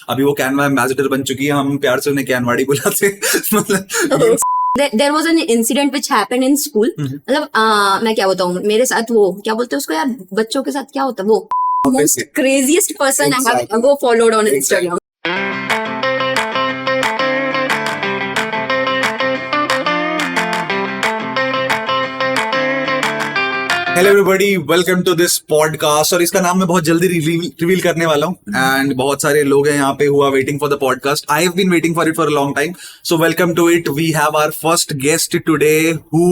अभी वो Canva ambassador बन चुकी है, हम प्यार से उन्हें कैनवाड़ी बुलाते मतलब there was an incident which happened in school. मतलब मैं क्या बताऊँ, मेरे साथ वो क्या बोलते हैं उसको यार, बच्चों के साथ क्या होता है, वो most craziest person I have ever followed on Instagram. Hello everybody, welcome to this podcast. और इसका नाम मैं बहुत जल्दी रिवील करने वाला हूँ एंड बहुत सारे लोग हैं यहाँ पे हुआ waiting for the podcast. I have been waiting for it for a long time, so welcome to it. We have our first guest today who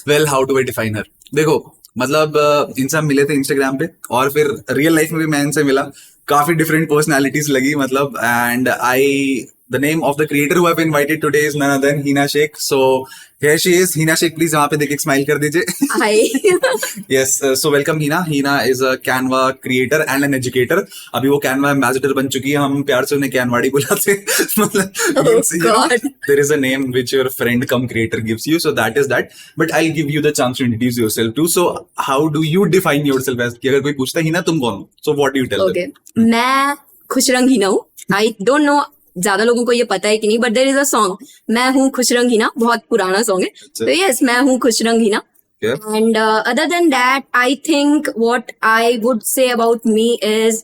well how to define her. देखो मतलब इनसे हम मिले थे इंस्टाग्राम पे और फिर real life में भी मैं इनसे मिला, काफी डिफरेंट पर्सनालिटीज लगी मतलब। And I the name of the creator who I've invited today is none other than Hina Sheikh. So here she is. Hina Sheikh, please वहाँ पे देख के स्माइल कर दीजिए। Hi. Yes, so welcome Hina. Hina is a Canva creator and an educator. अभी वो Canva ambassador बन चुकी है, हम प्यार से उन्हें कैनवाड़ी बुलाते हैं। मतलब there is a name which your friend cum creator gives you, so that is that. But I'll give you the chance to introduce yourself too. So how do you define yourself as कि अगर कोई पूछता है Hina तुम कौन हो? So what do you tell them? मैं खुशरंग हीना हूँ। आई डोंट नो ज्यादा लोगों को ये पता है कि नहीं, but there is a song, मैं हूँ खुशरंग हीना, बहुत पुराना सॉन्ग है। तो यस, मैं हूँ Khushrang Heena. And other than that, I think what I would say about me is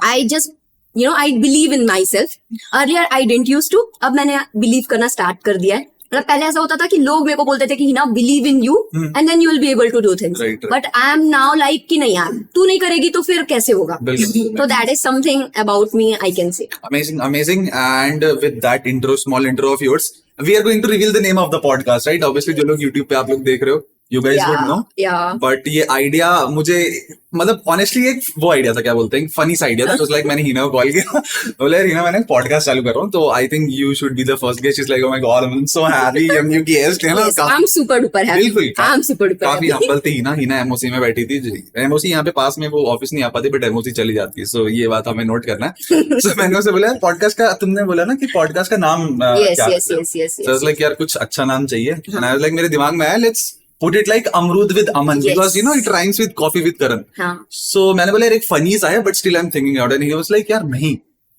I just I believe in myself. Earlier I didn't use to, अब मैंने बिलीव करना स्टार्ट कर दिया है। मतलब पहले ऐसा होता था कि लोग मेरे को बोलते थे कि Hina believe in you and then you will be able to do things, but I am now like कि नहीं यार, तू नहीं करेगी तो फिर कैसे होगा। तो that is something about me I can say. Amazing, amazing. And with that intro, small intro of yours, we are going to reveal the name of the podcast, right? Obviously, जो लोग YouTube पे आप लोग देख रहे हो, you guys would know. But ये idea मुझे मतलब ऑनेस्टली एक वो आइडिया था, क्या बोलते हैं, फनी सा आइडिया था। तो लाइक मैंने हिना को कॉल किया, बोले हिना मैंने पॉडकास्ट चालू कर रहा हूँ, तो I think you should be the first guest. Is like oh my god, I am so happy you are new guest, है ना। I am super duper happy. बिल्कुल, आई एम सुपर डुपर काफी humble थी Hina. Hina MOC में बैठी थी। MOC यहाँ पे पास में, वो ऑफिस नहीं आ पाती बट एमओसी चली जाती है। सो ये बात हमें नोट करना है। सो मैंने उसे बोला पॉडकास्ट का, तुमने बोला ना कि पॉडकास्ट का नाम क्या है, लाइक यार कुछ अच्छा नाम चाहिए। एंड आई वाज लाइक मेरे दिमाग में आया, let's put it like Amrud with Aman, because you know it rhymes with coffee with Karan. So मैंने बोला यार एक फनी सा है, but still I'm thinking out, and he was like यार नहीं,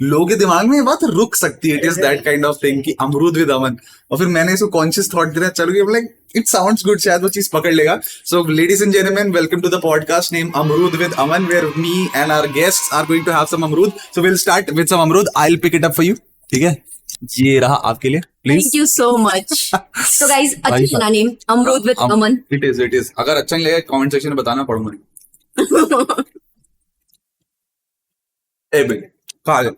लोगों के दिमाग में ये बात रुक सकती है। It is that kind of thing कि Amrud with Aman। और फिर मैंने इसको conscious thought देना चालू किया, like it sounds good, शायद वो चीज पकड़ लेगा। So ladies and gentlemen, welcome to the podcast named Amrud with Aman, where me and our guests are going to have some Amrud. So we'll start with some Amrud. I'll pick it up for you. ठीक है, ये रहा आपके लिए, please. Thank you so much. So guys, अच्छा था name, अमरूद with Aman. It is. अगर अच्छा नहीं लगे कमेंट सेक्शन में बताना, पढ़ूंगा। ए बे खा ले।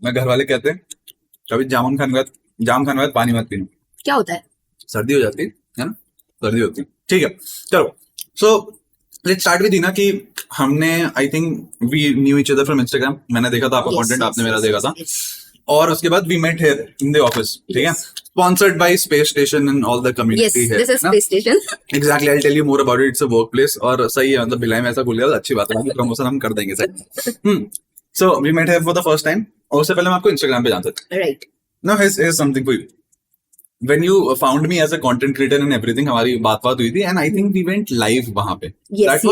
मैं घर वाले कहते हैं कभी जाम खाने के बाद पानी मत पीना। क्या होता है? सर्दी हो जाती है ना, सर्दी होती है। ठीक है, चलो। So let's start with Hina कि हमने I think we knew each other from Instagram. मैंने देखा था आपका कंटेंट, आपने मेरा देखा था, और उसके बाद we met here in the office. ठीक है, sponsored by space station and all the community here. This is space station. Exactly, I tell you more about it. It's a work place, और सही है, मतलब भिलाई में ऐसा खुल गया, अच्छी बात है, प्रमोशन हम कर देंगे sir. So we met here for the first time, और उससे पहले मैं आपको इंस्टाग्राम पे जानता था। Right. Now here's something for you. When you found me as a content creator and everything, हमारी बात हुई थी, and I think we went live वहां पे। Yes.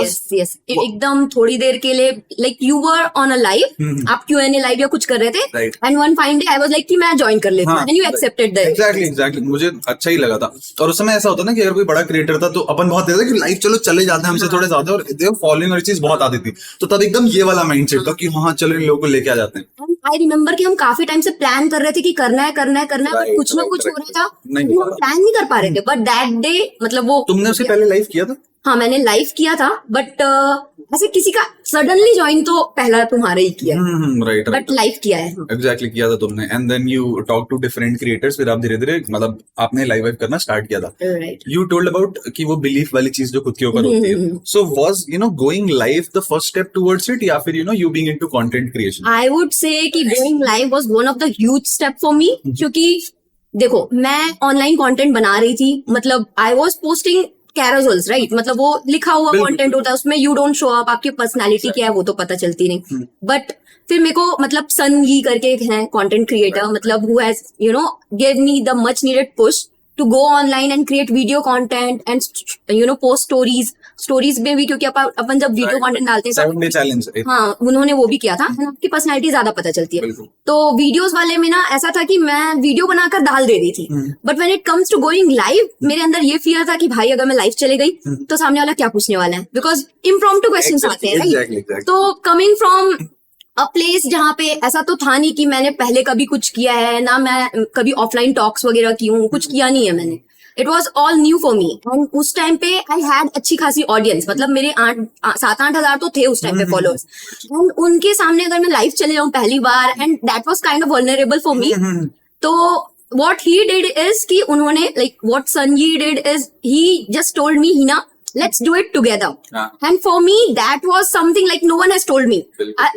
एकदम थोड़ी देर के लिए, like you were on a live, आप Q&A live या कुछ कर रहे थे, and one fine day I was like कि मैं ज्वाइन कर लेता हूँ, and you accepted that। Exactly, मुझे अच्छा ही लगा था। और उस समय ऐसा होता ना कि अगर कोई बड़ा क्रिएटर था तो अपन बहुत देते कि लाइव चलो चले जाते हैं हमसे थोड़े ज्यादा, और फॉलोइंग और चीज बहुत आती थी, तो तब एकदम ये वाला माइंडसेट था कि हाँ चलो इन लोगों को लेके आ जाते हैं। आई रिमेम्बर कि हम काफी टाइम से प्लान कर रहे थे कि करना है, बट कुछ ना कुछ हो रहा था, प्लान नहीं कर पा रहे थे। बट दैट डे, मतलब वो तुमने उससे पहले लाइव किया था? हाँ, मैंने लाइव किया था, बट ऐसे किसी का सडनली ज्वाइन तो पहला तुम्हारे ही किया। राइट, बट लाइव किया है। एग्जैक्टली, किया था तुमने। And then you talk to different creators, फिर आप धीरे धीरे मतलब आपने लाइव करना स्टार्ट किया था। यू टोल्ड अबाउट कि वो बिलीफ वाली चीज जो खुद के ऊपर होती है। So was going live the first step towards it, या फिर you being into content creation? I would say कि going live was one of the huge step for me, क्योंकि देखो मैं ऑनलाइन कंटेंट बना रही थी, मतलब I was posting carousels, right, मतलब वो लिखा हुआ कंटेंट होता है, उसमें यू डोंट शो अप, आपकी पर्सनालिटी क्या है वो तो पता चलती नहीं। बट फिर मेरे को मतलब सन यी करके हैं कंटेंट क्रिएटर, मतलब who has give me the much needed push to go online and create video content and post stories में भी, क्योंकि अपन जब वीडियो कंटेंट डालते हैं 7 day challenge. हाँ, उन्होंने वो भी किया था. आपकी पर्सनैलिटी ज्यादा पता चलती है. तो वीडियोस वाले में ना ऐसा था कि मैं वीडियो बनाकर डाल दे रही थी, but when it comes to going live मेरे अंदर ये फियर था कि भाई अगर मैं लाइव चले गई तो सामने वाला क्या पूछने वाला है, बिकॉज इम्प्रॉम्प्टू क्वेश्चंस आते हैं, राइट? तो कमिंग फ्रॉम अ प्लेस जहाँ पे ऐसा तो था नहीं कि मैंने पहले कभी कुछ किया है, ना मैं कभी ऑफलाइन टॉक्स वगैरह की हूँ, कुछ किया नहीं है मैंने. It was all new for me. And उस टाइम पे आई हैड अच्छी खासी ऑडियंस, मतलब मेरे 7-8 हजार तो थे उस टाइम पे फॉलोअर्स. एंड उनके सामने अगर मैं लाइव चले जाऊं पहली बार, and that was kind of vulnerable for me. तो what he did is कि उन्होंने, like what Sanyi did is he just told me, Hina, let's do it together. And for me that was something like no one has told me.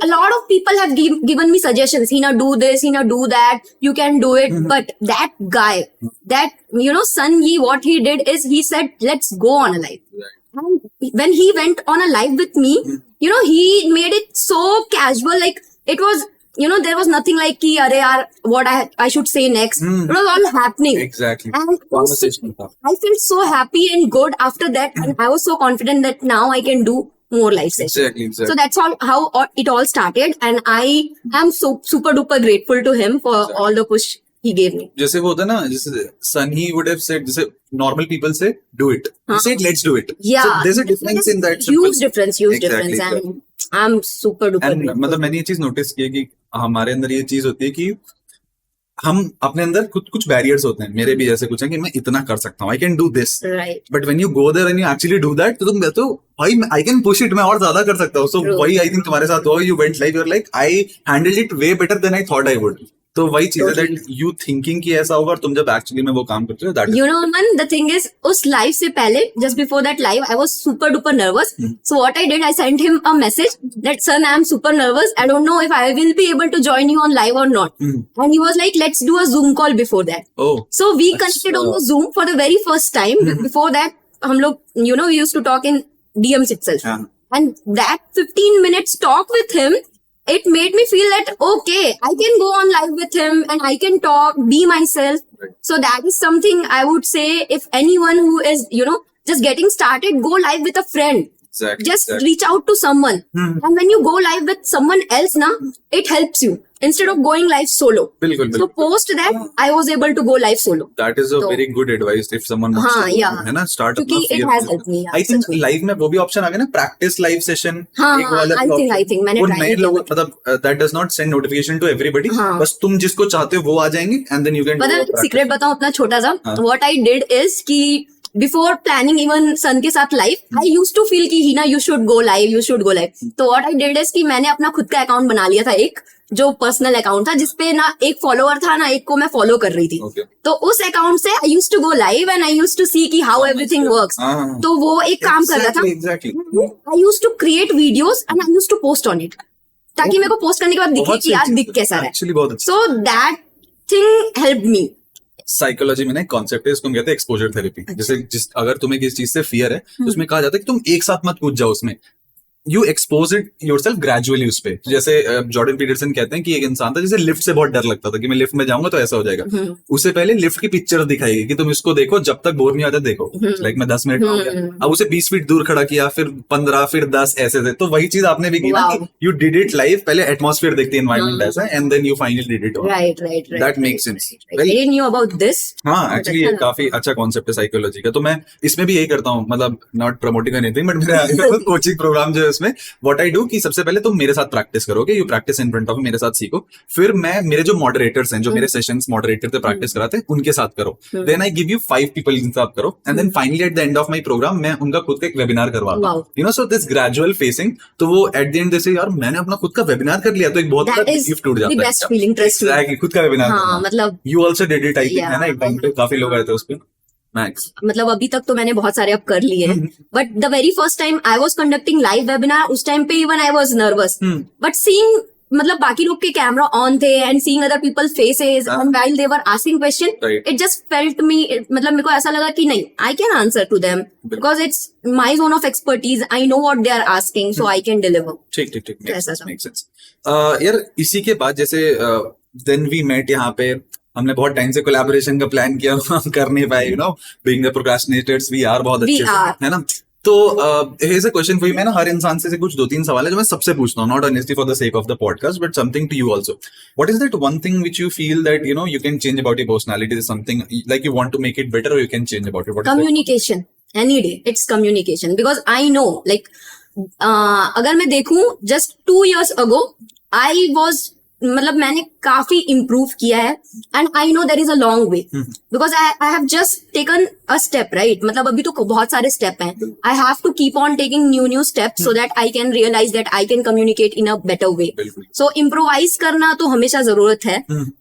A lot of people have given me suggestions, Hina do this, Hina do that, you can do it. But that guy, that Sanyi, what he did is he said let's go on a live. And when he went on a live with me, he made it so casual, like it was, there was nothing like ki arey yaar what I should say next. It was all happening. Exactly. And Conversation. I felt so happy and good after that, and I was so confident that now I can do more live sessions. Exactly. So that's how it all started, and I am so super duper grateful to him for all the push he gave me. जैसे वो होता है ना, जैसे Sunny would have said, जैसे normal people say do it, he said let's do it. Yeah, so there's a difference in that. Huge difference. Exactly, And I'm super duper and grateful. मतलब मैंने ये चीज नोटिस की है कि हमारे अंदर ये चीज होती है कि हम अपने अंदर कुछ बैरियर्स होते हैं, मेरे भी जैसे कुछ है कि मैं इतना कर सकता हूँ, I can do this, Right. But when you go there and you actually do that, तो तुम कहते हो भाई आई कैन पुश इट, मैं और ज्यादा कर सकता हूँ. सो वही आई थिंक तुम्हारे साथ हुआ, you went like, you are like I handled it way better than I thought I would. तो वही चीज है दैट यू थिंकिंग कि ऐसा होगा और तुम जब एक्चुअली में वो काम करते हो, that Man, the thing is, उस live से पहले, just before that live, I was super duper nervous. So what I did, I sent him a message that, son, I am super nervous. I don't know if I will be able to join you on live or not. And he was like, let's do a Zoom call before that. Oh. So we connected on the Zoom for the very first time. Before that, हम लोग, we used to talk in DMs itself. And that 15 minutes talk with him, it made me feel that, okay, I can go on live with him and I can talk, be myself. Right. So that is something I would say, if anyone who is, just getting started, go live with a friend. Exactly. Just reach out to someone. And when you go live with someone else, it helps you instead of going live solo. बिल्कुल. So post that, I was able to go live solo. That is a very good advice if someone wants to, yeah. है ना, start क्योंकि it has helped me. I think live में वो भी option आ गया ना, practice live session. I think मैंने वो try नए किया. लोग, मतलब that does not send notification to everybody. बस तुम जिसको चाहते हो वो आ जाएंगे and then you can. मतलब सीक्रेट बताऊं अपना छोटा सा. What I did is कि before planning even सन के साथ live, I used to feel कि Hina, you should go live. तो what I did is कि मैंने अपना खुद का अकाउंट बना लिया था, एक जो पर्सनल अकाउंट था, जिसपे ना एक फॉलोअर था ना एक को मैं फॉलो कर रही थी. तो उस अकाउंट से I used to go live and I used to see कि हाउ एवरीथिंग वर्क्स. तो वो एक काम कर रहा था. I used to create videos and I used to post on it, ताकि मेरे को पोस्ट करने के बाद दिखे कि यार दिख कैसा है. So that thing helped me. Psychology में ना एक कॉन्सेप्ट है, इसको हम कहते हैं एक्सपोजर थेरेपी. जैसे अगर तुम्हें किसी चीज से फियर है तो उसमें कहा जाता है कि तुम एक साथ मत कूद जाओ उसमें, you expose it yourself gradually उस पे. जैसे जॉर्डन पीटरसन कहते हैं कि एक इंसान था जिसे लिफ्ट से बहुत डर लगता था कि मैं लिफ्ट में जाऊंगा तो ऐसा हो जाएगा. उससे पहले लिफ्ट की पिक्चर दिखाई कि तुम इसको देखो, जब तक बोर नहीं आता देखो, लाइक मैं 10 मिनट में हो गया. अब उसे 20 फीट दूर खड़ा किया, फिर 15, फिर 10, ऐसे थे. तो वही चीज आपने भी की ना, यू डिड इट लाइव. पहले एटमॉस्फेयर देखते, एनवायरमेंट ऐसा है, and then you finally did it. Right. That makes sense. I knew about this. हाँ, एक्चुअली ये काफी अच्छा कॉन्सेप्ट है साइकोलॉजी का. तो मैं इसमें भी यही करता हूँ, मतलब नॉट प्रमोटिंग एनीथिंग, बट मेरा कोचिंग प्रोग्राम जो है उसमें व्हाट आई डू कि सबसे पहले तुम मेरे साथ प्रैक्टिस करोगे, you practice in front of, मेरे साथ सीखो. फिर मैं मेरे जो मॉडरेटर्स हैं, जो मेरे सेशंस मॉडरेटर थे प्रैक्टिस कराते हैं, उनके साथ करो. Then I give you 5 people के साथ करो, and then finally at the end of my program मैं उनका खुद का एक वेबिनार करवाता हूँ. So this gradual facing. तो वो एट द एंड जैसे यार मैंने अपना खुद का वेबिनार कर लिया, तो एक बहुत बड़ा गिफ्ट उठ जाता है. एग्जैक्टली, खुद का वेबिनार. मतलब you also did it, I think, है ना, एक टाइम पे काफी लोग आए थे उस पे. मतलब अभी तक तो मैंने बहुत सारे अब कर लिए हैं, but the very first time I was conducting live webinar, उस टाइम पे even I was nervous, but seeing, मतलब बाकी लोग के कैमरा ऑन थे and seeing other people faces and while they were asking question, it just felt me, मतलब मेरे को ऐसा लगा कि नहीं, I can answer to them because it's my zone of expertise, I know what they are asking, so I can deliver. ठीक, make sense. यार इसी के बाद जैसे देन वी मेट यहाँ पे, हमने बहुत टाइम से कोलैबोरेशन का प्लान किया, हम कर नहीं पाए, बीइंग द प्रोक्रास्टिनेटर्स वी आर बहुत अच्छे से, है ना। तो here's a question for you. मैं ना हर इंसान से कुछ 2-3 सवाल है जो मैं सबसे पूछता हूँ, not honestly for the sake of the podcast, but something to you also. What is that one thing which you feel that you can change about your personality? Is something like you want to make it better or you can change about it? What is communication. Any day, it's communication. Because I know, like, अगर मैं देखूं, just 2 years ago, I was, मतलब मैंने काफी improve किया है, and I know there is a long way, because I have just taken a step, right. मतलब अभी तो बहुत सारे स्टेप हैं, I have to keep on taking new steps so that I can realise that I can communicate in a better way. So improvise करना तो हमेशा जरूरत है,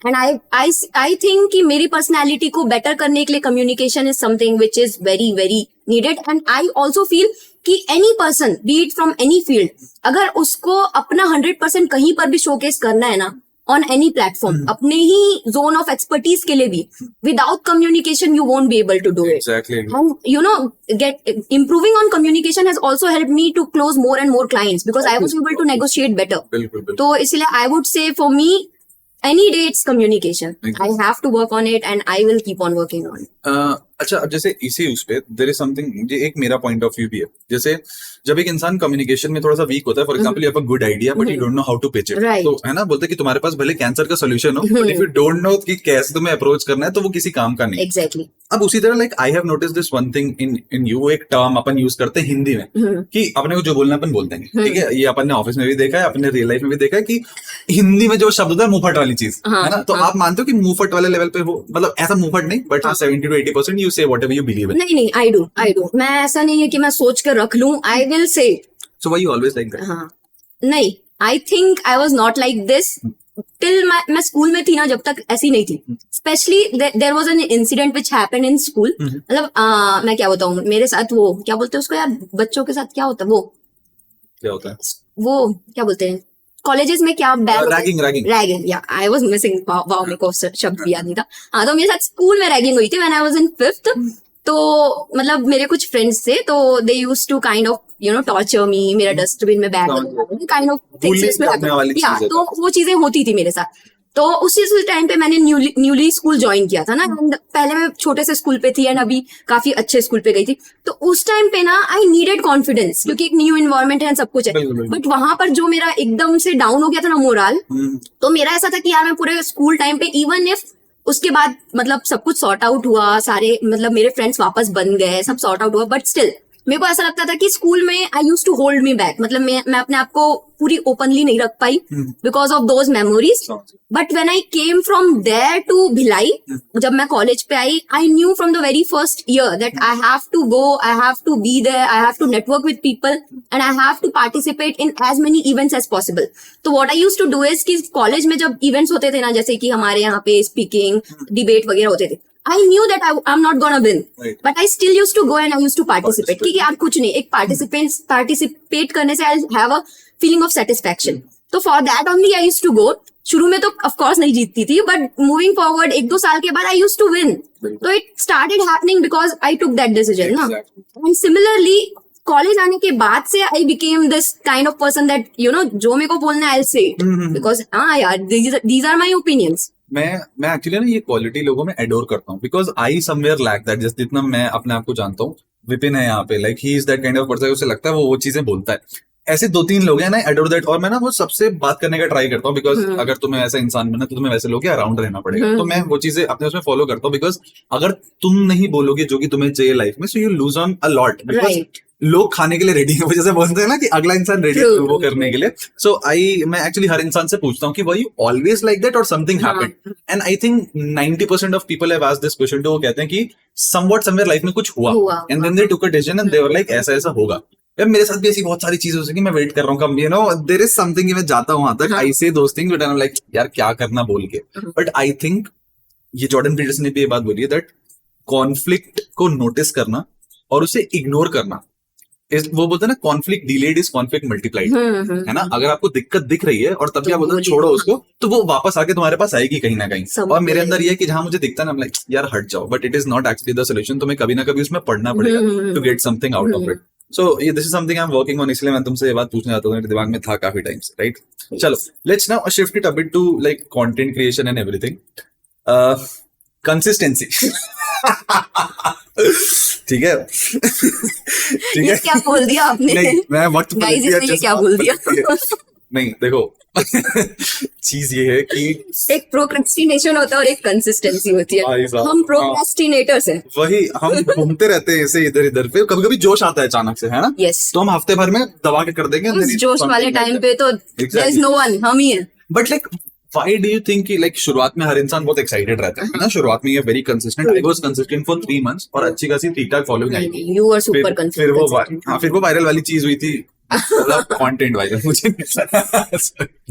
एंड आई थिंक कि मेरी पर्सनैलिटी को बेटर करने के लिए communication is something which is very very needed. And I also feel कि any person, be it from any field, अगर उसको अपना 100% कहीं पर भी शोकेस करना है ना, ऑन एनी प्लेटफॉर्म, अपने ही जोन ऑफ एक्सपर्टीज के लिए भी, without communication you won't be able to do it. And get improving on communication has also helped me to close more and more clients, because I was able to negotiate better. तो इसलिए I would say for me any day it's communication, I have to work on it and I will keep on working on it. अच्छा, अब जैसे इसी उस पे there is something, ये एक मेरा पॉइंट ऑफ व्यू भी है, जैसे जब एक इंसान कम्युनिकेशन में थोड़ा सा वीक होता है, for example you have a good idea but you don't know how to pitch it, तो है ना, बोलते हैं कि तुम्हारे पास भले कैंसर का सॉल्यूशन हो, but if you don't no कि कैसे तुम्हें अप्रोच करना है तो वो किसी काम का नहीं। एग्जैक्टली। अब उसी तरह like I have notice this one thing in you, एक टर्म अपन यूज करते हैं हिंदी में कि अपने को जो बोलना अपन बोलते हैं, ठीक है, ये अपन ने ऑफिस में भी देखा है, अपने रियल लाइफ में भी देखा है कि हिंदी में जो शब्द होता है मुंहफट वाली चीज, है ना। तो आप मानते हो कि मुंहफट वाले लेवल पे हो, मतलब ऐसा मुंहफट नहीं, but 70 to 80% you say whatever you believe in. नहीं, आई डू। मैं ऐसा नहीं है कि मैं सोच कर रख लूं, I will say. So why you always like that? हाँ, नहीं, I think I was not like this till मैं स्कूल में थी ना, जब तक ऐसी नहीं थी। Specially there was an incident which happened in school. मतलब मैं क्या बताऊं, मेरे साथ वो क्या बोलते हैं उसको यार, बच्चों के साथ क्या होता है, वो क्या बोलते हैं कॉलेजेस में, क्या रैगिंग, या आई वाज मिसिंग, वाओ मेरे को शब्द भी याद नहीं था। हाँ, तो मेरे साथ स्कूल में रैगिंग हुई थी when I was in 5th। तो मतलब मेरे कुछ फ्रेंड्स थे, तो they used to kind of torture me, मेरा डस्टबिन में बैग काइंड ऑफ थिंग्स में, या तो वो चीजें होती थी मेरे साथ। तो उसी टाइम पे मैंने न्यूली स्कूल ज्वाइन किया था ना, पहले मैं छोटे से स्कूल पे थी एंड अभी काफी अच्छे स्कूल पे गई थी। तो उस टाइम पे ना आई नीडेड कॉन्फिडेंस, क्योंकि एक न्यू इन्वायरमेंट है, सब कुछ है, बट वहां पर जो मेरा एकदम से डाउन हो गया था ना मोरल, तो मेरा ऐसा था कि यार मैं पूरे स्कूल टाइम पे, इवन इफ उसके बाद मतलब सब कुछ सॉर्ट आउट हुआ, सारे मतलब मेरे फ्रेंड्स वापस बन गए, सब सॉर्ट आउट हुआ, बट स्टिल मेरे को ऐसा लगता था कि स्कूल में I use to hold me back, मतलब मैं अपने आप को पूरी ओपनली नहीं रख पाई because of those memories. But when I came from there to Bhilai, जब मैं कॉलेज पे आई, I knew from the very first year that I have to go, I have to be there, I have to network with people and I have to participate in as many events as possible. तो what I use to do is कि college में जब events होते थे ना, जैसे कि हमारे यहाँ पे स्पीकिंग, डिबेट वगैरह होते थे, I knew that I'm not gonna win, but I still used to go and I used to participate. कि यार कुछ नहीं, एक participate करने से I'll have a feeling of satisfaction. तो for that only I used to go. शुरू में तो of course नहीं जीतती थी, but moving forward 1-2 साल के बाद I used to win. तो it started happening because I took that decision ना. And similarly कॉलेज आने के बाद से I became this kind of person that जो मेरे को बोलना है I'll say it because हाँ यार these are my opinions. मैं एक्चुअली ना ये क्वालिटी लोगों में एडोर करता हूँ, because I somewhere lack that. Just जितना मैं अपने आप को जानता हूँ, विपिन है यहाँ पे, like he is that kind of person, उसे लगता है वो चीजें बोलता है। ऐसे 2-3 लोग हैं ना, एडोर दैट, और मैं ना वो सबसे बात करने का ट्राई करता हूँ, बिकॉज अगर तुम्हें ऐसा इंसान बना तो तुम्हें वैसे लोग के अराउंड रहना पड़ेगा। तो मैं वो चीजें अपने उसमें फॉलो करता हूँ, बिकॉज अगर तुम नहीं बोलोगे जो कि तुम्हें चाहिए लाइफ में, so you lose on a lot, because लोग खाने के लिए रेडी है, वो जैसे बोलते हैं ना कि अगला इंसान रेडी है वो करने के लिए। सो मैं एक्चुअली हर इंसान से पूछता हूँ कि why you always like that और something happened, and I think 90% of people have asked this question too, वो कहते हैं कि समवॉट समवेयर लाइफ में कुछ हुआ and then they took a decision and they were like ऐसा ऐसा होगा। यार मेरे साथ भी ऐसी बहुत सारी चीजें हो सकी, मैं वेट कर रहा हूँ कब देयर इज समथिंग, मैं जाता हूँ वहां तक, आई से those things but I am like यार क्या करना बोल के। बट आई थिंक ये जॉर्डन पीटरसन ने भी ये बात बोली है दैट कॉन्फ्लिक्ट को नोटिस करना और उसे इग्नोर करना, वो बोलते हैं ना conflict delayed is conflict multiplied, है ना। अगर आपको दिक्कत दिख रही है और तब भी आप बोलते हैं छोड़ो उसको, तो वो वापस आके तुम्हारे पास आएगी कहीं ना कहीं। और मेरे अंदर ये है कि जहां मुझे दिखता है ना, लाइक यार हट जाओ, but it is not actually the solution, तुम्हें कभी ना कभी उसमें पढ़ना पड़ेगा to get something out of it. So this is something I am working on, इसलिए मैं तुमसे ये बात पूछना चाहता हूँ, मेरे दिमाग में था काफी टाइम से, राइट। चलो let's now shift it a bit to like content creation and everything. Consistency. ठीक है ठीक ये है। क्या बोल दिया आपने? नहीं, मैं वक्त पर Guys, इसने ये क्या बोल दिया? नहीं देखो चीज ये है कि एक प्रोक्रेस्टिनेशन होता है और एक कंसिस्टेंसी होती भाई है। साहब, हम प्रोक्रेस्टिनेटर्स हैं। वही हम घूमते रहते हैं ऐसे इधर इधर, फिर कभी कभी जोश आता है अचानक से, है ना? यस, तो हम हफ्ते भर में दबा के कर देंगे। उस जोश वाले टाइम पे तो देयर इज नो वन, हम ही हैं। But like why do you think कि लाइक शुरुआत में हर इंसान बहुत एक्साइटेड रहता है ना? शुरुआत में ये very consistent, I was consistent for 3 months और अच्छी खासी ठीक ठाक फॉलोइंग आई। यू आर सुपर फिर कंसिस्टेंट। वो हाँ, फिर वो वायरल वाली चीज हुई थी, मतलब कंटेंट वायरल मुझे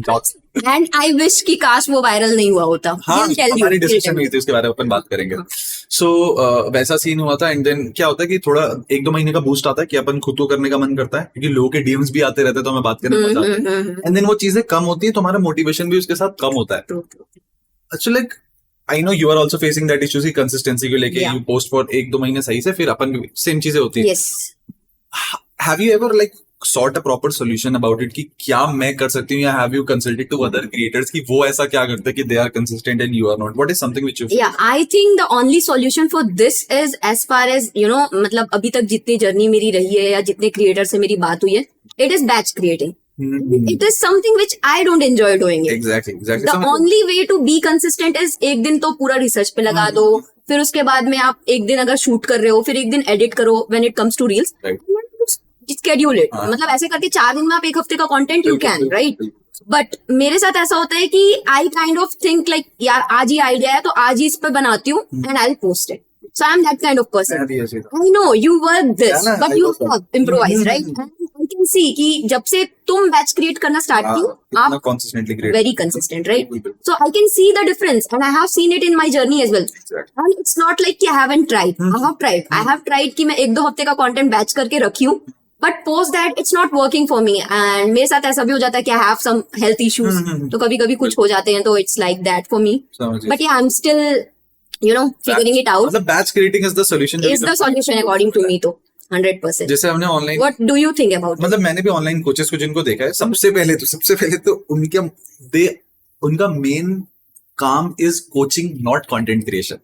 Jokes. एंड आई विश कि काश वो वायरल नहीं हुआ होता। हाँ, He'll tell you, हमारी he'll डिस्कशन tell हुई you. थी उसके बारे में, अपन बात करेंगे। सो वैसा सीन हुआ था एंड देन क्या होता है कि थोड़ा 1-2 महीने का बूस्ट आता है कि अपन खुद को करने का मन करता है, क्योंकि लोगों के डीएम्स भी आते रहते हैं तो हमें बात करने में मजा आता है। एंड देन वो चीजें कम होती है तो हमारा मोटिवेशन भी उसके साथ कम होता है। True, true. अच्छा like I know you are also facing that issues की कंसिस्टेंसी को लेके। Yeah. यू पोस्ट फॉर 1-2 महीने सही से, फिर अपन सेम चीजें होती है। Yes. Have you ever like sort a proper solution about it कि क्या मैं कर सकती हूँ, या have you consulted to other creators कि वो ऐसा क्या करते हैं कि they are consistent and you are not? What is something which you Yeah, I think the only solution for this is as far as you know, मतलब अभी तक जितनी जर्नी मेरी रही है या जितने क्रिएटर से मेरी बात हुई है, it is batch creating. It is something which I don't enjoy doing it. Exactly The only way to be consistent is एक दिन तो पूरा रिसर्च पे लगा दो, फिर उसके बाद में आप एक दिन अगर शूट कर रहे हो, फिर एक दिन एडिट करो when it comes to reels. Schedule it. मतलब ऐसे करके 4 दिन में आप एक हफ्ते का content you can, right? But मेरे साथ ऐसा होता है कि I kind of think like यार आज ही आइडिया है तो आज ही इस पे बनाती हूँ and I will post it. So I'm that kind of person. I know you work this, Yeah, but I you know that. improvise, right? And I can see कि जब से तुम बैच क्रिएट करना स्टार्ट की, आप consistently great. very consistent, right? So I can see the difference, and I have seen it in my journey as well. Exactly. And it's not like कि I haven't tried. I have tried. I have tried कि मैं 1-2 हफ्ते का content batch करके रखी हूँ. But post that it's not working for me. And मेरे साथ ऐसा भी हो जाता है कि I have some health issues. तो कभी कभी कुछ हो जाते हैं तो it's like that for me. But yeah, I'm still figuring it out. मतलब batch creating is the solution. Is the solution according to me तो 100%. जैसे हमने online, What do you think about it? मतलब मैंने भी ऑनलाइन कोचेस को जिनको देखा है, सबसे पहले तो उनका मेन काम is coaching, not content creation.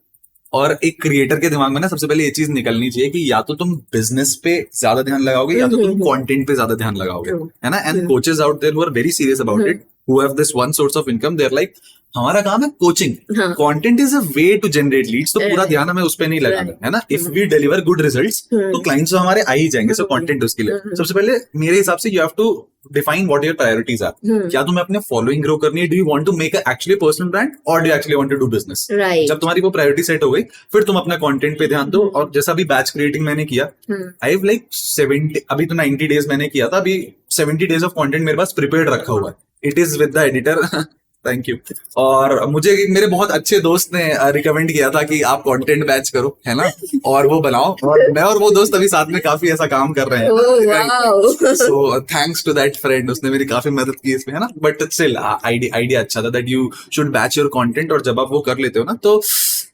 और एक क्रिएटर के दिमाग में ना सबसे पहले ये चीज निकलनी चाहिए कि या तो तुम बिजनेस पे ज्यादा ध्यान लगाओगे या तो तुम कंटेंट पे ज्यादा ध्यान लगाओगे, है ना? And coaches out there who are very serious about it, who have this one source of income, they are like हमारा काम है coaching, content is a way to generate leads, तो पूरा ध्यान हमें उस पे नहीं लगाना है ना। If we deliver good results तो क्लाइंट्स हमारे आ ही जाएंगे। सो कंटेंट उसके लिए सबसे पहले मेरे हिसाब से you have to define what your priorities are. क्या तुम्हें अपने फॉलोइंग ग्रो करनी है? Do you want to make actually personal brand और do you actually want to do business? Right. जब तुम्हारी वो प्रायोरिटी सेट हो गई फिर तुम अपने कंटेंट पे ध्यान दो। और जैसा अभी बैच क्रिएटिंग मैंने किया, आई हैव लाइक 70, अभी तो 90 डेज मैंने किया था, अभी 70 डेज ऑफ कंटेंट मेरे पास प्रिपेयर्ड रखा हुआ है। It is with the editor thank you. और मुझे मेरे बहुत अच्छे दोस्त ने रिकमेंड किया था कि आप कंटेंट बैच करो, है ना, और वो बनाओ। और मैं और वो दोस्त अभी साथ में काफी ऐसा काम कर रहे हैं। So thanks to that friend, उसने मेरी काफी मदद की इसमें, है ना। बट स्टिल आइडिया अच्छा था that you should batch your content. और जब आप वो कर लेते हो ना तो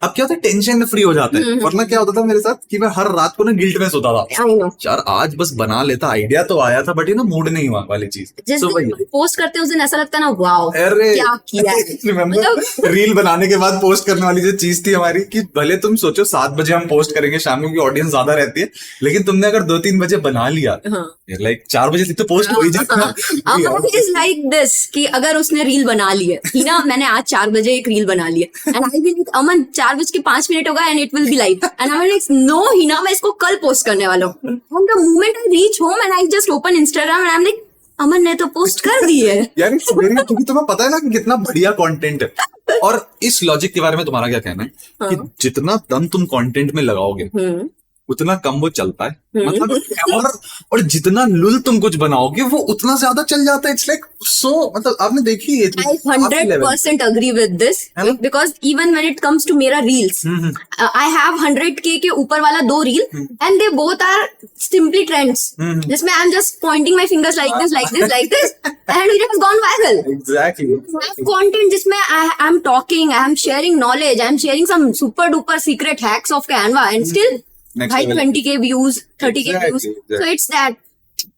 अब क्या होता है, टेंशन फ्री हो जाता है। वरना क्या होता था मेरे साथ कि मैं हर रात को ना गिल्ट में सोता था, यार आज बस बना लेता, आइडिया तो आया था बट ये ना मूड नहीं हुआ वाली चीज। जिस दिन पोस्ट करते हैं उस दिन ऐसा लगता है ना, वाओ अरे क्या किया है। रिमेम्बर रील बनाने के बाद पोस्ट करने वाली जो चीज थी हमारी, कि भले तुम सोचो 7 बजे हम पोस्ट करेंगे, शाम को की ऑडियंस ज्यादा रहती है, लेकिन तुमने अगर 2-3 बजे बना लिया, लाइक 4 बजे तो पोस्ट हो ही जाएगा। इज लाइक दिस कि अगर उसने रील बना ली है कि ना, मैंने आज 4 बजे एक रील बना ली है and I will like Aman 4:05 होगा and it will be live and I will like no Heena, मैं इसको कल पोस्ट करने वाला हूँ। And the moment I reach home and I just open Instagram and I am like Aman ने तो पोस्ट कर दी है यार। क्योंकि तुम्हें पता है ना कि कितना बढ़िया कंटेंट है। और इस लॉजिक के बारे में तुम्हारा क्या कहना है कि जितना दम तुम कंटेंट में लगाओगे उतना कम वो चलता है, मतलब और जितना लुल तुम कुछ बनाओगे वो उतना ज्यादा चल जाता है। इट्स लाइक सो, मतलब आपने देखी है, I 100% agree with this because even when it comes to मेरा reels, I have 100K के ऊपर वाला 2 reel and they both are simply trends, जिसमें I'm just pointing my fingers like this and it has gone viral. Exactly. I have content जिसमें I'm talking, I'm sharing knowledge, I'm sharing some super duper secret hacks of Canva and still भाई 20K views, 30K views, so it's that.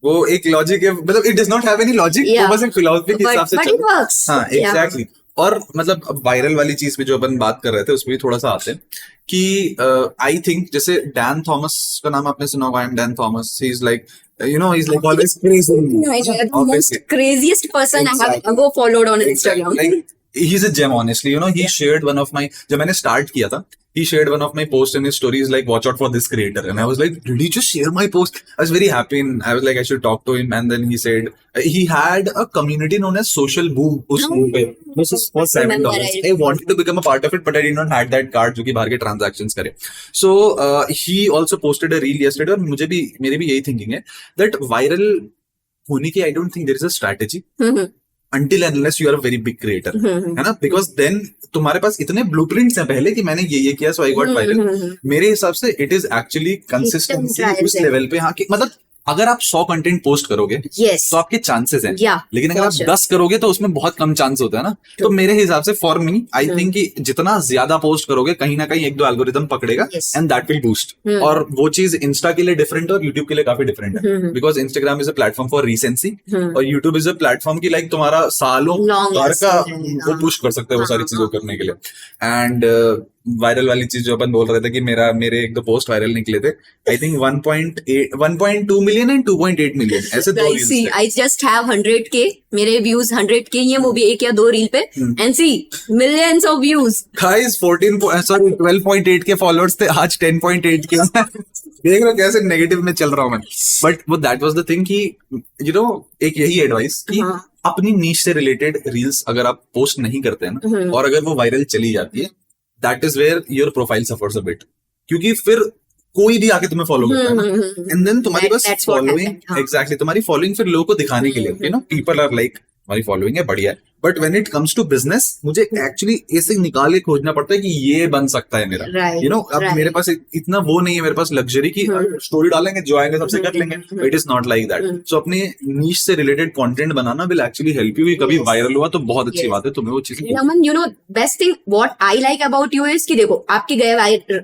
वो एक logic है, मतलब it does not have any logic, वो बस एक philosophy के हिसाब से but it works. हाँ एग्जैक्टली। और मतलब वायरल वाली चीज पे जो अपन बात कर रहे थे उसमें भी थोड़ा सा आते हैं कि आई थिंक जैसे डैन थॉमस का नाम आपने सुना होगा, Dan Thomas, he is like he's like always crazy. The most craziest person I have ever followed on Instagram. Like, he's a gem, honestly. He shared one of my, जब मैंने start किया था, he shared one of my posts in his stories like, watch out for this creator. And I was like, did he just share my post? I was very happy and I was like, I should talk to him. And then he said, he had a community known as Social Boom. उस पे this is for $7. I wanted to become a part of it, but I did not had that card जो कि बाहर के transactions करे. So he also posted a reel yesterday और मेरी भी यही thinking है that viral होने की I don't think there is a strategy. Until and unless you are a very big creator, है ना? Because then तुम्हारे पास इतने blueprints हैं पहले कि मैंने ये किया so I got viral. मेरे हिसाब से it is actually consistency उस लेवल पे, हाँ, कि मतलब अगर आप 100 कंटेंट पोस्ट करोगे तो आपके चांसेस हैं, लेकिन अगर आप 10 करोगे तो उसमें बहुत कम चांस होता है ना. तो मेरे हिसाब से फॉर मी आई थिंक कि जितना ज्यादा पोस्ट करोगे कहीं ना कहीं एक दो एल्गोरिथम पकड़ेगा एंड दैट विल बूस्ट. और वो चीज इंस्टा के लिए डिफरेंट है और यूट्यूब के लिए काफी डिफरेंट है, because Instagram is a platform for recency और यूट्यूब इज अ प्लेटफॉर्म की लाइक तुम्हारा सालों भर का वो पुश कर सकते हैं वो सारी चीजों करने के लिए. एंड वायरल वाली चीज जो अपन बोल रहे थे कि मेरे एक दो पोस्ट वायरल निकले थे, I think 1.2 million and 2.8 million ऐसे दो रील्स थे. आई जस्ट हैव 100K, मेरे व्यूज 100K ही है, वो भी एक या दो रील पे, and see millions of views. Guys 12.8 के फॉलोअर्स थे, आज 10.8 के. देख रहे हो कैसे नेगेटिव में चल रहा हूं मैं. बट वो दैट वाज द थिंग कि एक यही एडवाइस कि अपनी नीश से रिलेटेड रील्स अगर आप पोस्ट नहीं करते हैं ना और अगर वो वायरल चली जाती है, that is where your profile suffers a bit, क्योंकि फिर कोई भी आके तुम्हें फॉलो करता है ना, एंड देन तुम्हारी बस फॉलोइंग, एग्जैक्टली तुम्हारी फॉलोइंग फिर लोगों को दिखाने के लिए, पीपल आर लाइक हमारी फॉलोइंग है, बढ़िया है. But when it comes to business मुझे एक्चुअली ऐसे निकाल के खोजना पड़ता है कि ये बन सकता है मेरा, अब मेरे पास इतना वो नहीं है, मेरे पास लग्जरी की स्टोरी डालेंगे जो आएंगे सबसे कर लेंगे. It is not like that. So अपने नीश से रिलेटेड कंटेंट बनाना विल एक्चुअली हेल्प यू. कभी वायरल हुआ तो बहुत अच्छी बात है, तुम्हें वो चीज. Best thing what I like about you is कि देखो आपके गए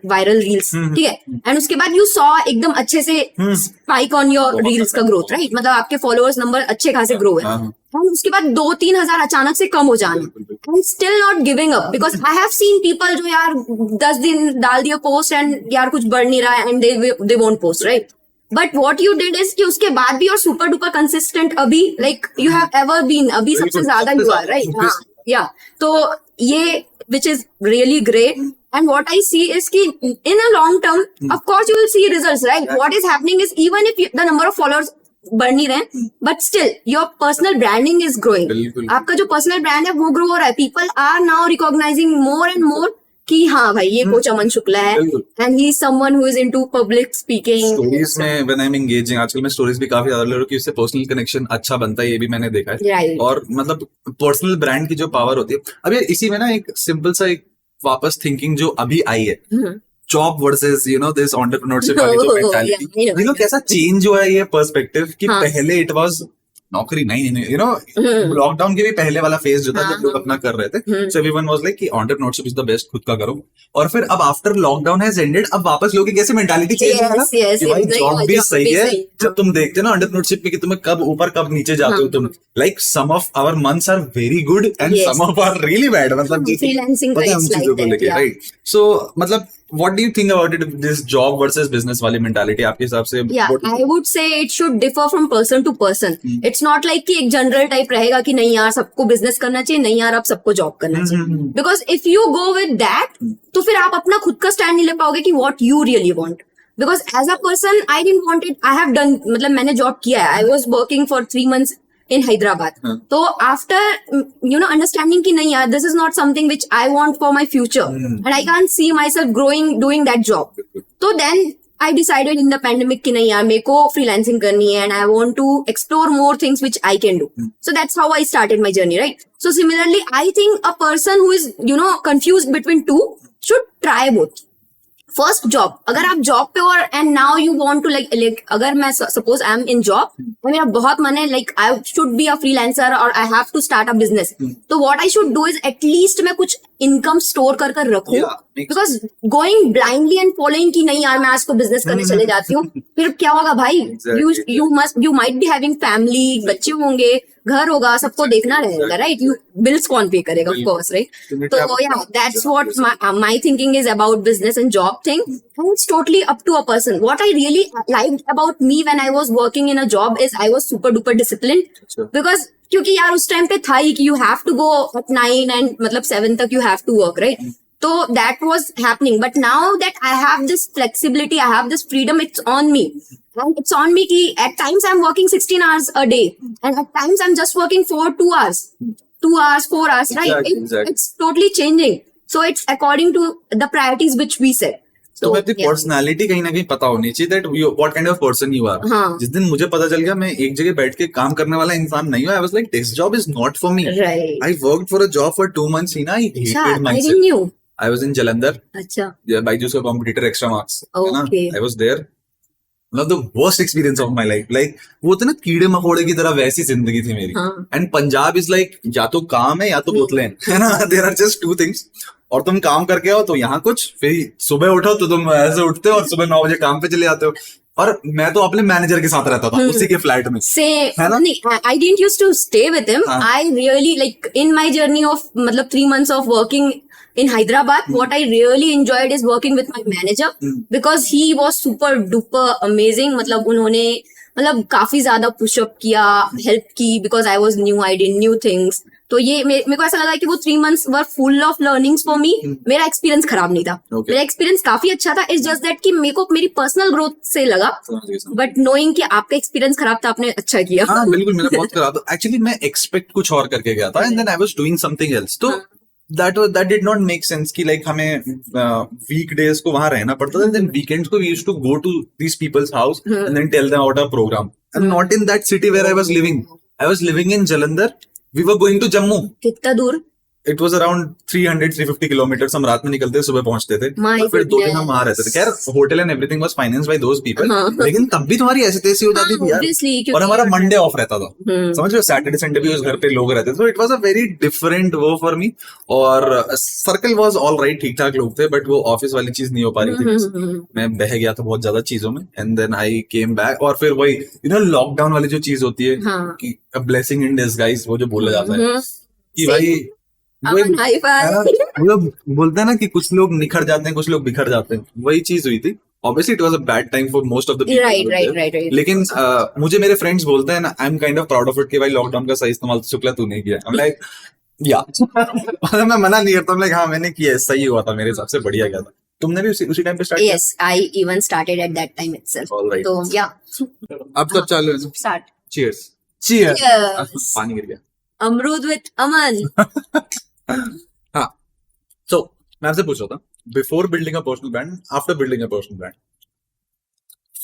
वायरल रील्स, ठीक है, एंड उसके बाद यू सॉ एकदम अच्छे से स्पाइक ऑन योर रील्स का ग्रोथ, राइट, मतलब आपके फॉलोअर्स नंबर अच्छे खासे ग्रो है, और उसके बाद 2-3 हजार अचानक से कम हो जाना, and still not giving up, because I have seen people जो यार 10 दिन डाल दिया पोस्ट एंड यार कुछ बढ़ नहीं रहा है and they won't post, right. But what you did is कि उसके बाद भी और सुपर डुपर कंसिस्टेंट अभी like you have ever been, अभी सबसे ज्यादा यू आर, राइट. हाँ या तो ये which is really great. And what I see is कि in a long term, of course you will see results, right? What is happening is even if the number of followers बढ़ नहीं रहे, but still your personal branding is growing. आपका जो personal brand है वो grow हो रहा है. People are now recognizing more and more कि हाँ भाई ये कोच अमन शुक्ला है, and he is someone who is into public speaking. Stories में when I'm engaging, आजकल मैं stories भी काफी ज्यादा ले रहा हूँ कि उससे personal connection अच्छा बनता है, ये भी मैंने देखा है. Right. और मतलब personal brand की जो power होती है, अब ये इसी में ना एक simple सा एक वापस थिंकिंग जो अभी आई है, जॉब वर्सेस दिस एंटरप्रेन्योरशिप वाली जो मेंटालिटी, कैसा चेंज हुआ है ये पर्सपेक्टिव कि पहले इट वाज नौकरी नहीं, लॉकडाउन के भी पहले वाला फेज जो था जब लोग अपना कर रहे थे, सो एवरीवन वाज लाइक कि एंटरप्रेन्योरशिप इज द बेस्ट, खुद का करो. और फिर अब आफ्टर लॉकडाउन हैज एंडेड, अब वापस लोगों की कैसे मेंटालिटी चेंज है ना कि भाई जॉब भी सही है. जब तुम देखते हो ना एंटरप्रेन्योरशिप में कि तुम्हें कब ऊपर कब नीचे जाते हो तुम, like some of our months are very good and some of are really bad, मतलब फ्रीलांसिंग राइट. सो मतलब what do you think about it, this job versus business वाली mentality आपके हिसाब से? Yeah, I would say it should differ from person to person. It's not like कि एक general type रहेगा कि नहीं यार सबको business करना चाहिए, नहीं यार आप सबको job करना चाहिए. Because if you go with that, तो फिर आप अपना खुद का stand नहीं ले पाओगे कि what you really want. Because as a person, I didn't want it. I have done, मतलब मैंने job किया है. I was working for 3 months in Hyderabad. So after understanding कि नहीं यार, this is not something which I want for my future, and I can't see myself growing doing that job. So then I decided in the pandemic कि नहीं यार मेरे को freelancing करनी है, and I want to explore more things which I can do. So that's how I started my journey, right? So similarly, I think a person who is confused between two should try both. First job, अगर आप job पे हो and now you want to like अगर मैं suppose I am in job, मेरा बहुत मन है I should be a freelancer और I have to start a business, तो what I should do is at least मैं कुछ इनकम स्टोर कर रखूं, because going blindly and following कि नहीं यार मैं आज को बिजनेस करने चले जाती हूँ, फिर क्या होगा भाई? You might be having family, बच्चे होंगे, घर होगा, सबको देखना रहेगा, राइट? यू बिल्स कौन पे करेगा, ऑफ कोर्स, राइट? तो या that's what my thinking is about business and job thing. It's totally up to a person. What I really liked about me when I was working in a job is I was super duper disciplined. Because क्योंकि यार उस time पे था ही कि you have to go at 9 and मतलब 7 तक you have to work, right? So that was happening. But now that I have this flexibility, I have this freedom, it's on me. And it's on me कि at times I'm working 16 hours a day. And at times I'm just working for 2 hours. 2 hours, 4 hours, right? Exactly. It's totally changing. So it's according to the priorities which we set. तो मैं अपनी personality कहीं ना कहीं पता होनी चाहिए that what kind of person you are. जिस दिन मुझे पता चल गया मैं एक जगह बैठ के काम करने वाला इंसान नहीं हूँ, I was like this job is not for me. I worked for a job for 2 months. I hated myself. I was in Jalandhar. अच्छा. बायजूस का कॉम्पिटिटर एक्स्ट्रा मार्क्स, है ना? I was there. मतलब the worst experience of my life. Like वो होता है ना कीड़े मकोड़े की तरह, वैसी जिंदगी थी मेरी. एंड पंजाब इज लाइक या तो काम है या तो बोतलें, है ना? There are just 2 things. और तुम काम करके आओ तो यहाँ कुछ, फिर सुबह उठो तो तुम ऐसे उठते हो और सुबह 9 बजे काम पे चले जाते हो. और मैं तो अपने मैनेजर के साथ रहता था उसी के फ्लैट में, है ना? I didn't used to stay with him. I really like in my journey of मतलब 3 months of working in Hyderabad, what I really enjoyed is working with my manager because he was super duper amazing. मतलब उन्होंने मतलब काफी ज्यादा pushup किया, help की, because I was new, I did new things. तो ये मेरे को ऐसा लगा कि वो 3 months were full of learnings for me. मेरा एक्सपीरियंस खराब नहीं था, मेरा एक्सपीरियंस काफी अच्छा था. इट्स जस्ट दैट कि मेरे को मेरी पर्सनल ग्रोथ से लगा, बट नोइंग कि आपका एक्सपीरियंस खराब था, आपने अच्छा किया. हाँ बिल्कुल, मेरा बहुत खराब था एक्चुअली. मैं एक्सपेक्ट कुछ और करके गया था and then I was doing something else. तो that did not make sense कि like हमें weekdays को वहां रहना पड़ता था, then weekends को we used to go to these people's house and then tell them about our program. I'm not in that city where I was living. I was living in Jalandhar. We were going to Jammu. कितना दूर? It was around 300-350 kilometers. हम रात में निकलते सुबह पहुंचते थे. फिर 2 दिन हम वहां रहते थे. खैर hotel and everything was financed by those people, लेकिन तब भी तुम्हारी ऐसी तैसी हो जाती थी यार. और हमारा मंडे ऑफ रहता था, समझ रहे हो? सैटरडे संडे भी उस घर पे लोग रहते थे. So it was a very different वो फॉर मी. और सर्कल वाज ऑल राइट, ठीक ठाक लोग थे, बट वो ऑफिस वाली चीज नहीं हो पा रही थी. मैं बह गया था बहुत ज्यादा चीजों में and then I came back. और फिर वही लॉकडाउन वाली जो चीज होती है कि अ ब्लेसिंग इन डिसगाइज, वो जो बोला जाता है कि भाई वो बोलते हैं ना कि कुछ लोग निखर जाते हैं, कुछ लोग बिखर जाते हैं. वही चीज हुई थी. Obviously it was a bad time for most of the people. Right. लेकिन मुझे मेरे फ्रेंड्स बोलते हैं ना, I am kind of proud of it कि भाई लॉकडाउन का सही इस्तेमाल तो शुक्ला तूने किया. I'm like या मैं मना नहीं करता. like हाँ मैंने किया, सही हुआ था मेरे हिसाब से, बढ़िया गया था. तुमने भी उसी टाइम पे स्टार्ट किया? Yes, I even started at that time itself. All right. तो या अब तब चालू है. Start. Cheers. पानी गिर गया. अमरूद विद अमन. हाँ, so मैं आपसे पूछ रहा था, before building a personal brand, after building a personal brand,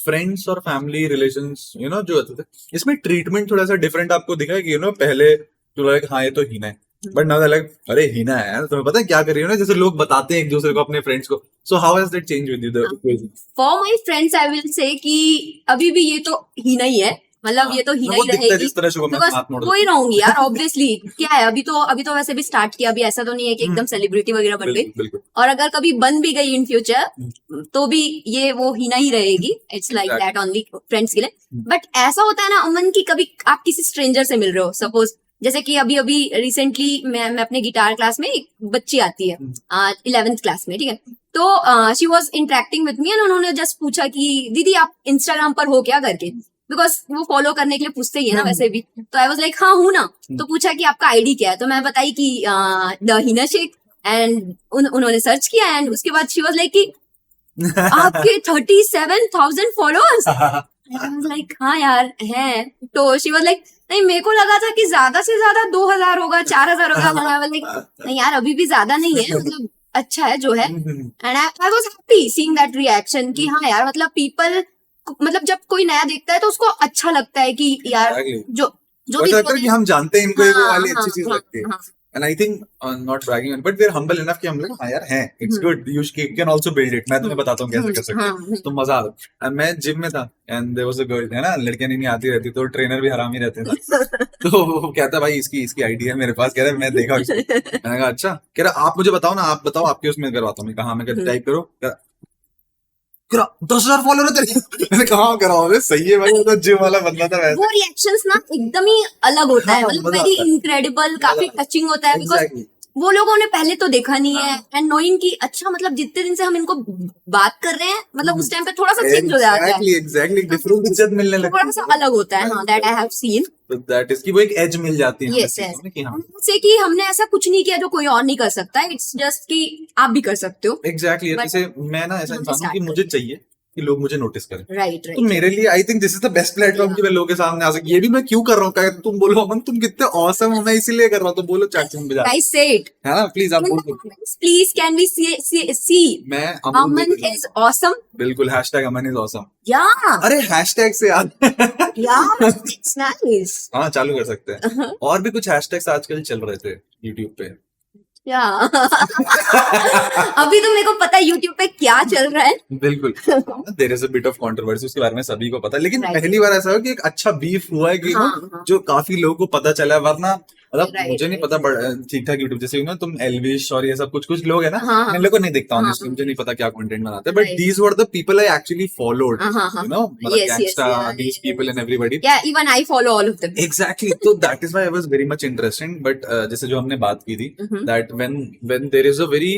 friends और फैमिली रिलेशंस जो होते थे, इसमें ट्रीटमेंट थोड़ा सा डिफरेंट आपको दिखा है कि पहले तो लाइक हाँ ये तो हीना है, बट नाउ लाइक अरे हीना है यार, तुम्हें पता है क्या कर रही हो ना, जैसे लोग बताते हैं एक दूसरे को, अपने फ्रेंड्स को. So how has that change with you the equation? For my friends I will से कि अभी भी ये तो हीना ही है, मतलब ये तो हीना ही रहेगी. कोई रहूंगी यार, ऑब्वियसली. क्या है, अभी तो वैसे भी स्टार्ट किया, अभी ऐसा तो नहीं है कि एकदम सेलिब्रिटी वगैरह बन गई. और अगर कभी बन भी गई इन फ्यूचर तो भी ये वो हीना ही रहेगी. It's like that only friends के लिए. बट ऐसा होता है ना अमन की, कभी आप किसी स्ट्रेंजर से मिल रहे हो, सपोज जैसे कि अभी रिसेंटली मैं अपने गिटार क्लास में एक बच्ची आती है 11th क्लास में, ठीक है. तो she was interacting with me and उन्होंने जस्ट पूछा कि दीदी आप इंस्टाग्राम पर हो क्या करके, बिकॉज वो फॉलो करने के लिए पूछते ही है ना वैसे भी. तो आई वाज लाइक हाँ हूँ ना. तो पूछा कि आपका आईडी क्या है, तो मैं बताई कि द हिना शेख. एंड उन्होंने सर्च किया एंड उसके बाद शी वाज लाइक कि आपके 37,000 फॉलोअर्स. आई वाज लाइक हाँ यार है. तो शी वाज लाइक नहीं, मेरे को लगा था कि ज्यादा से ज्यादा 2,000 होगा, 4,000 होगा. आई वाज लाइक नहीं यार अभी भी ज्यादा नहीं है, मतलब अच्छा है जो है. And I was happy seeing that reaction कि हाँ यार मतलब पीपल, मतलब जब कोई नया देखता है तो उसको अच्छा लगता है कि यार जो भी लगता है कि हम जानते हैं इनको, ये वाली अच्छी चीज लगती है. And I think not bragging, but we're humble enough कि हम लोग हाँ यार हैं, it's good, you can also build it. मैं तुम्हें बताता हूँ कैसे कर सकते हैं, तो मजा आता। मैं जिम में था and there was a girl, है ना, लड़कियां नहीं आती रहती, तो ट्रेनर भी हरामी रहते थे। तो वो कहता भाई इसकी आईडी है मेरे पास, कह रहा मैं देखा उसको। मैंने कहा अच्छा, कह रहा आप मुझे बताओ ना, आप बताओ आपके उसमें करवाता हूँ। मैं कहा मैं टाइप करो, 10,000 फॉलोअर है तेरे। मैंने कहा कराओ, सही है भाई, तो जिम वाला बंदा था वैसे। वो रिएक्शंस ना एकदम ही अलग होता है, मतलब वेरी इनक्रेडिबल, काफी टचिंग होता है, बिकॉज वो लोगों ने पहले तो देखा नहीं है, एंड नोइंग की अच्छा मतलब जितने दिन से हम इनको बात कर रहे हैं, मतलब उस टाइम पे थोड़ा सा चेंज हो जाता है, एग्जैक्टली डिफरेंट इज्जत मिलने लगती है, थोड़ा सा अलग होता है। हाँ, that I have seen, that is कि वो एक एज मिल जाती है यस यस, से कि हमने ऐसा कुछ नहीं किया जो कोई और नहीं कर सकता, इट्स जस्ट कि आप भी कर सकते हो। एग्जैक्टली, जैसे मैं ना ऐसा इंसान हूँ कि मुझे चाहिए कि लोग मुझे नोटिस करें, राइट तो मेरे लिए I think this is the best platform कि मैं लोगों के सामने आ सकूं। ये भी मैं क्यों कर रहा हूँ, तुम बोलो अमन तुम कितने ऑसम हो, मैं इसीलिए कर रहा हूँ, तो बोलो चैट में बजा, गाइस से इट, है ना, प्लीज आप बोलो, प्लीज कैन वी सी मैं अमन इज ऑसम, बिल्कुल हैशटैग अमन इज ऑसम, या अरे हैशटैग से याद, या इट्स नाइस, हाँ चालू कर सकते हैं। और भी कुछ हैशटैग्स आजकल चल रहे थे यूट्यूब पे, या अभी तो मेरे को पता है यूट्यूब पे क्या चल रहा है, बिल्कुल there is a bit of controversy, उसके बारे में सभी को पता है, लेकिन Right. पहली बार ऐसा हुआ कि एक अच्छा बीफ हुआ है कि हाँ. जो काफी लोगों को पता चला है, वरना मतलब Right, मुझे नहीं पता ठीक ठाक यूट्यूब जैसे ना तुम एलविश और ये सब कुछ लोग है ना, हाँ. इन लोगों को नहीं दिखता, हाँ. ऑनेस्टली मुझे नहीं पता क्या कंटेंट बनाते हैं, but Right. These were the people I actually followed, हाँ. यू नो, मतलब Yes, yes, gangsta, yeah, these people and everybody, yeah, even I follow all of them. Exactly, तो that is why I was very much interesting, but जैसे जो हमने बात की थी Mhm. That when there is a very,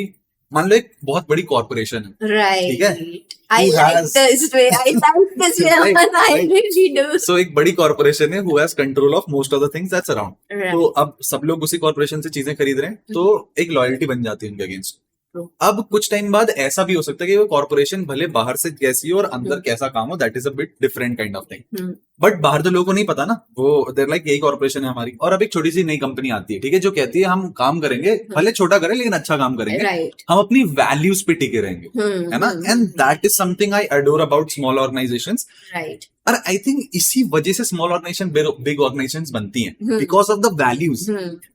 मान लो एक बहुत बड़ी कॉर्पोरेशन है, Right. ठीक है, I Who like has- this way. I like this way. Right, Aman, I right. really do. सो एक बड़ी कॉर्पोरेशन है who has control of most of the things that's around, Right. तो अब सब लोग उसी कॉर्पोरेशन से चीजें खरीद रहे हैं, तो एक लॉयल्टी बन जाती है उनके अगेंस्ट। True. अब कुछ टाइम बाद ऐसा भी हो सकता है कि वो कॉर्पोरेशन भले बाहर से कैसी हो और अंदर कैसा काम हो, that is a bit different kind of thing, but बाहर तो लोगों को नहीं पता ना, वो देयर लाइक यही कॉर्पोरेशन है हमारी, और अब एक छोटी सी नई कंपनी आती है, ठीक है, जो कहती है हम काम करेंगे, भले छोटा करें लेकिन अच्छा काम करेंगे, Right. हम अपनी वैल्यूज पे टिके रहेंगे, है ना, and that is something I adore about small organisations. Right. और आई थिंक इसी वजह से स्मॉल ऑर्गेनाइजेशन बिग ऑर्गेनाइजेशंस बनती हैं, बिकॉज ऑफ द वैल्यूज।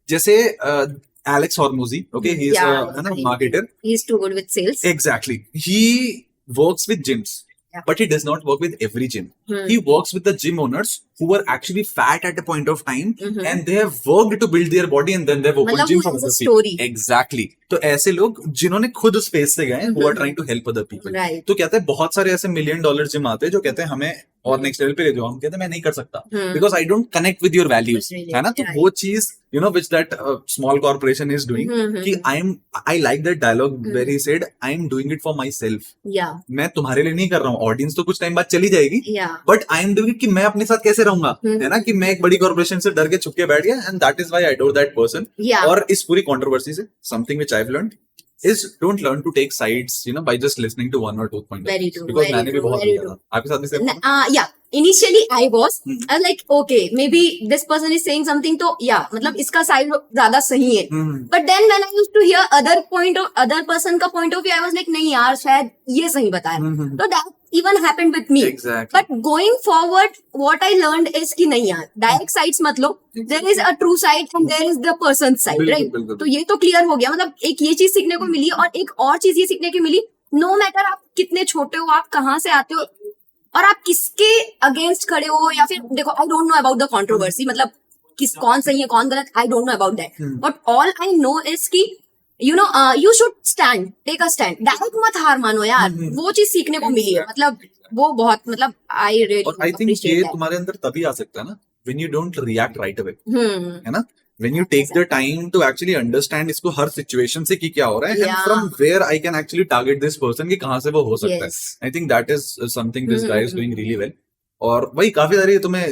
जैसे Alex Hormozi, okay, he is Yeah. Marketer, He's too good with sales. exactly, he works with gyms, Yeah. but he does not work with every gym. Hmm. He works with the gym owners who were actually fat at a point of time, Mhm. and they have worked to build their body, and then they've opened मतलब gym वो for has a other people. story. Exactly. तो ऐसे लोग जिन्होंने खुद उस phase से गए, who are trying to help other people. Right. तो कहते हैं बहुत सारे ऐसे $1 million जिम आते हैं जो कहते हैं हमें और नेक्स्ट लेवल पे ले जाओ, हम कहते हैं मैं नहीं कर सकता because I don't connect with your values, Really, है ना, तो right. वो चीज you know which that small corporation is doing, कि I like that dialogue where he said I am doing it for myself, Yeah. मैं तुम्हारे लिए नहीं कर रहा हूँ, ऑडियंस तो कुछ टाइम बाद चली जाएगी, Yeah. But I am doing it कि मैं अपने साथ कैसे रहूंगा, है ना, कि मैं एक बड़ी कॉर्पोरेशन से डर के छुप के बैठ गया, and that is why I adore that person. Yeah. और इस पूरी कंट्रोवर्सी से something which I have learned is don't learn to take sides, you know, by just listening to one or two points. Very true, Because very मैंने भी true, बहुत very किया था, आपके साथ भी same था? Yeah. Initially I was like, okay, maybe this person is saying something, तो yeah, मतलब इसका साइड ज्यादा सही है, but then when I used to hear other person का point of view, I was like, नहीं यार शायद ये सही बताया, तो that even happened with me. Exactly. But going forward, what I learned is कि नहीं यार, direct sides मत लो, there is a true side and there is the person's side, बिल्कुल, right? बिल्कुल। तो ये तो क्लियर हो गया, मतलब एक ये चीज सीखने को मिली, और एक और चीज ये सीखने की मिली, नो मैटर आप कितने छोटे हो, आप कहाँ से आते हो, और आप किसके अगेंस्ट खड़े हो, या फिर देखो, I don't know about the controversy, मतलब कौन सही है कौन गलत, I don't know about that, but all I know is कि you know you should stand, take a stand, direct मत हार मानो यार, वो चीज सीखने को मिली है, मतलब वो बहुत, मतलब आई रियली और आई थिंक ये तुम्हारे अंदर तभी आ सकता है ना when you don't react right away, है ना, when you take the time to actually understand इसको हर situation से कि क्या हो रहा है, and from where I can actually target this person कि कहाँ से वो हो सकता है, I think that is something this guy is doing really well, और वही काफी सारी तुम्हें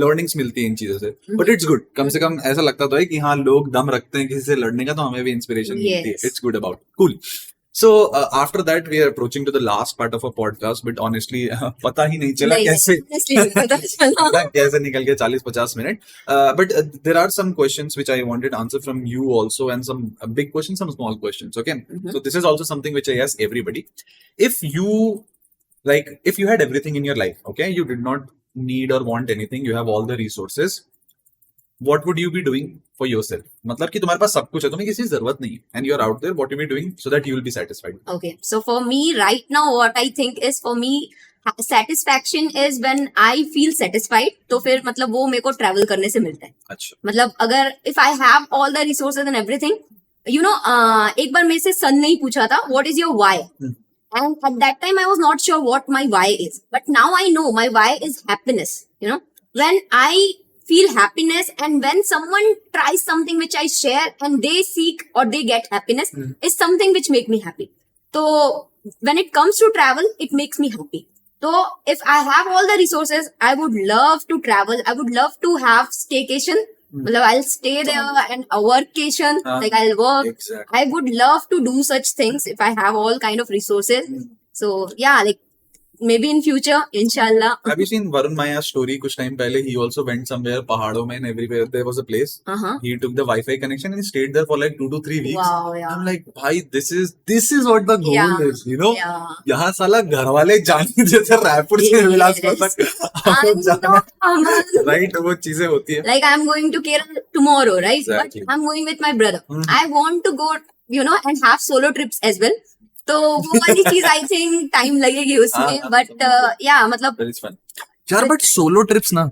लर्निंग्स मिलती है इन चीजों से, बट इट्स गुड, कम से कम ऐसा लगता तो है कि हाँ लोग दम रखते हैं किसी से लड़ने का, तो हमें भी इंस्पिरेशन मिलती है, it's good about cool. So after that we are approaching to the last part of our podcast, but honestly पता ही नहीं चला कैसे निकल गए 40-50 minute, but there are some questions which I wanted answer from you also, and some big questions, some small questions, okay? So this is also something which I ask everybody. If you had everything in your life, okay, you did not need or want anything, you have all the resources, what would you be doing for yourself? मतलब कि तुम्हारे पास सब कुछ है, तुम्हें किसी की जरूरत नहीं है, and you are out there, what you be doing so that you will be satisfied? Okay, so for me right now, what I think is, for me satisfaction is when I feel satisfied. तो फिर मतलब वो मेरे को travel करने से मिलता है. अच्छा. मतलब अगर if I have all the resources and everything, you know, एक बार मेरे से सन ने ही पूछा था what is your why? And at that time I was not sure what my why is, but now I know my why is happiness. You know, when I feel happiness, and when someone tries something which I share and they seek or they get happiness, is something which make me happy. So when it comes to travel, it makes me happy. So if I have all the resources, I would love to travel. I would love to have staycation. मतलब I'll stay there and a workation, like I'll work. Exactly. I would love to do such things if I have all kind of resources. So yeah, like maybe in future, inshallah. Have you seen Varun Maya's story? कुछ time पहले he also went somewhere पहाड़ों में, and everywhere there was a place. He took the Wi-Fi connection and he stayed there for like 2 to 3 weeks. Wow, yeah. I'm like, भाई, this is what the goal Yeah. is, you know? Yeah. यहाँ साला घर वाले जाने देते रायपुर से बिलासपुर तक I'm जाना, not, right? वो चीजें होती है. like I'm going to Kerala tomorrow, right? Exactly. But I'm going with my brother. I want to go, you know, and have solo trips as well. तो वो वाली चीज आई थिंक टाइम लगेगी उसमें, बट या मतलब That is fun. यार but solo trips ना,